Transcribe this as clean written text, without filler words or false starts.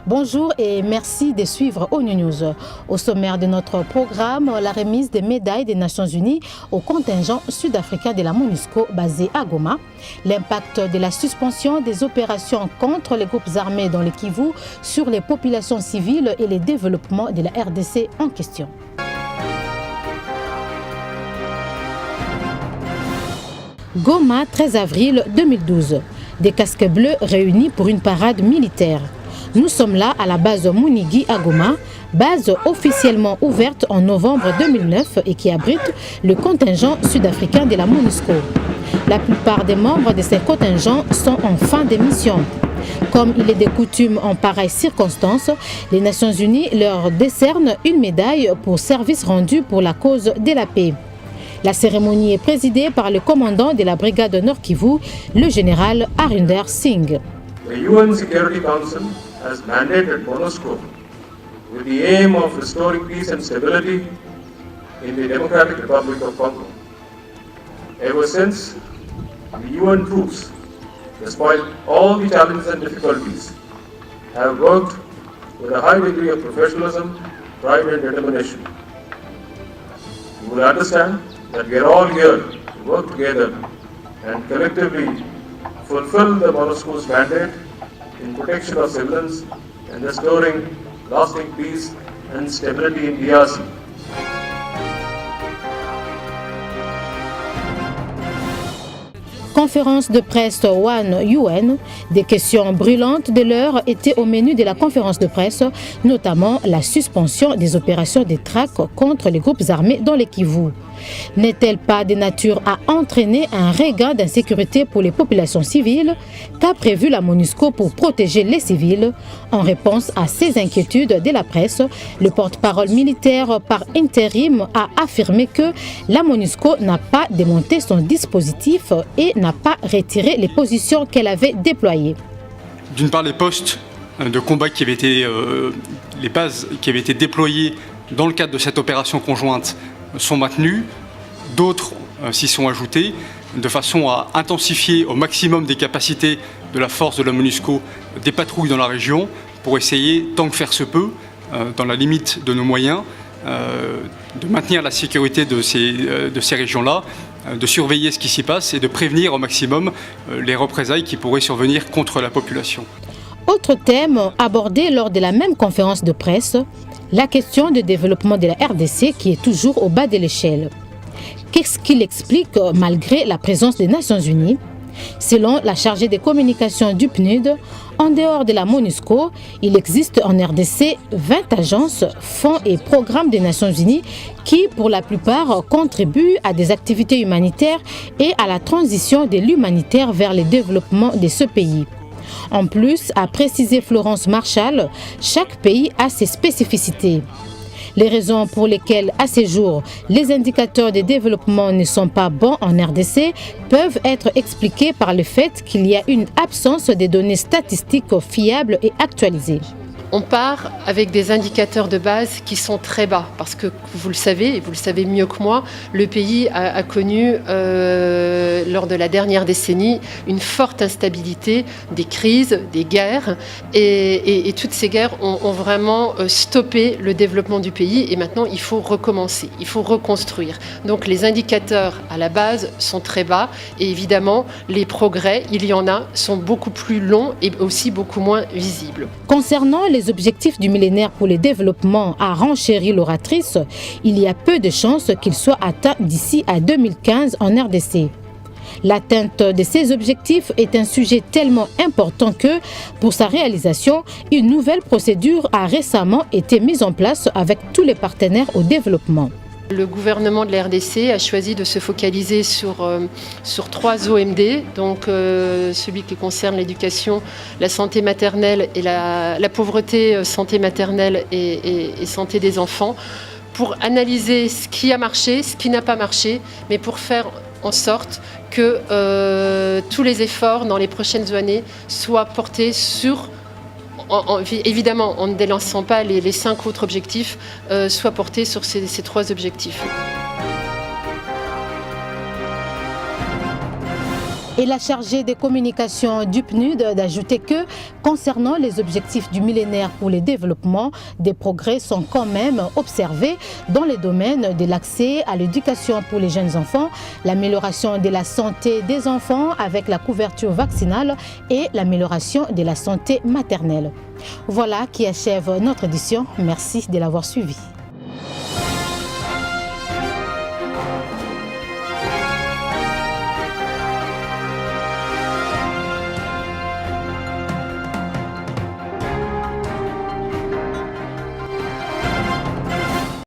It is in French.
Bonjour et merci de suivre ONU News. Au sommaire de notre programme, la remise des médailles des Nations Unies au contingent sud-africain de la MONUSCO basé à Goma, l'impact de la suspension des opérations contre les groupes armés dans le Kivu sur les populations civiles et les développements de la RDC en question. Goma, 13 avril 2012. Des casques bleus réunis pour une parade militaire. Nous sommes là à la base Munigi à Goma, base officiellement ouverte en novembre 2009 et qui abrite le contingent sud-africain de la MONUSCO. La plupart des membres de ces contingents sont en fin de mission. Comme il est de coutume en pareilles circonstances, les Nations Unies leur décernent une médaille pour service rendu pour la cause de la paix. La cérémonie est présidée par le commandant de la brigade Nord Kivu, le général Harinder Singh. The UN Security Council has mandated MONUSCO with the aim of restoring peace and stability in the Democratic Republic of Congo. Ever since, the UN troops, despite all the challenges and difficulties, have worked with a high degree of professionalism, pride and determination. You will understand that we are all here to work together and collectively fulfill the MONUSCO's mandate in protection of civilians and restoring lasting peace and stability in DRC. Conférence de presse One UN, des questions brûlantes de l'heure étaient au menu de la conférence de presse, notamment la suspension des opérations de traque contre les groupes armés dans les Kivu. N'est-elle pas de nature à entraîner un regain d'insécurité pour les populations civiles qu'a prévu la MONUSCO pour protéger les civils? En réponse à ces inquiétudes de la presse, le porte-parole militaire par intérim a affirmé que la MONUSCO n'a pas démonté son dispositif et n'a pas retiré les positions qu'elle avait déployées. D'une part, les postes de combat qui avaient été, les bases qui avaient été déployées dans le cadre de cette opération conjointe sont maintenus, d'autres s'y sont ajoutés, de façon à intensifier au maximum des capacités de la force de la MONUSCO des patrouilles dans la région pour essayer, tant que faire se peut, dans la limite de nos moyens, de maintenir la sécurité de ces régions-là, de surveiller ce qui s'y passe et de prévenir au maximum les représailles qui pourraient survenir contre la population. Autre thème abordé lors de la même conférence de presse, la question du développement de la RDC qui est toujours au bas de l'échelle. Qu'est-ce qu'il explique malgré la présence des Nations Unies? Selon la chargée des communications du PNUD, en dehors de la MONUSCO, il existe en RDC 20 agences, fonds et programmes des Nations Unies qui, pour la plupart, contribuent à des activités humanitaires et à la transition de l'humanitaire vers le développement de ce pays. En plus, a précisé Florence Marshall, chaque pays a ses spécificités. Les raisons pour lesquelles, à ce jour, les indicateurs de développement ne sont pas bons en RDC peuvent être expliquées par le fait qu'il y a une absence de données statistiques fiables et actualisées. On part avec des indicateurs de base qui sont très bas parce que vous le savez, et vous le savez mieux que moi, le pays a connu lors de la dernière décennie une forte instabilité, des crises, des guerres et toutes ces guerres ont vraiment stoppé le développement du pays et maintenant il faut recommencer, il faut reconstruire. Donc les indicateurs à la base sont très bas et évidemment les progrès, il y en a, sont beaucoup plus longs et aussi beaucoup moins visibles. Concernant les objectifs du millénaire pour le développement, a renchéri l'oratrice, il y a peu de chances qu'ils soient atteints d'ici à 2015 en RDC. L'atteinte de ces objectifs est un sujet tellement important que, pour sa réalisation, une nouvelle procédure a récemment été mise en place avec tous les partenaires au développement. Le gouvernement de la RDC a choisi de se focaliser sur 3 OMD, donc celui qui concerne l'éducation, la santé maternelle et la pauvreté, santé maternelle et santé des enfants, pour analyser ce qui a marché, ce qui n'a pas marché, mais pour faire en sorte que tous les efforts dans les prochaines années soient portés sur évidemment, en ne délançant pas les 5 autres objectifs, soient portés sur ces 3 objectifs. Et la chargée des communications du PNUD d'ajouter que, concernant les objectifs du millénaire pour le développement, des progrès sont quand même observés dans les domaines de l'accès à l'éducation pour les jeunes enfants, l'amélioration de la santé des enfants avec la couverture vaccinale et l'amélioration de la santé maternelle. Voilà qui achève notre édition. Merci de l'avoir suivi.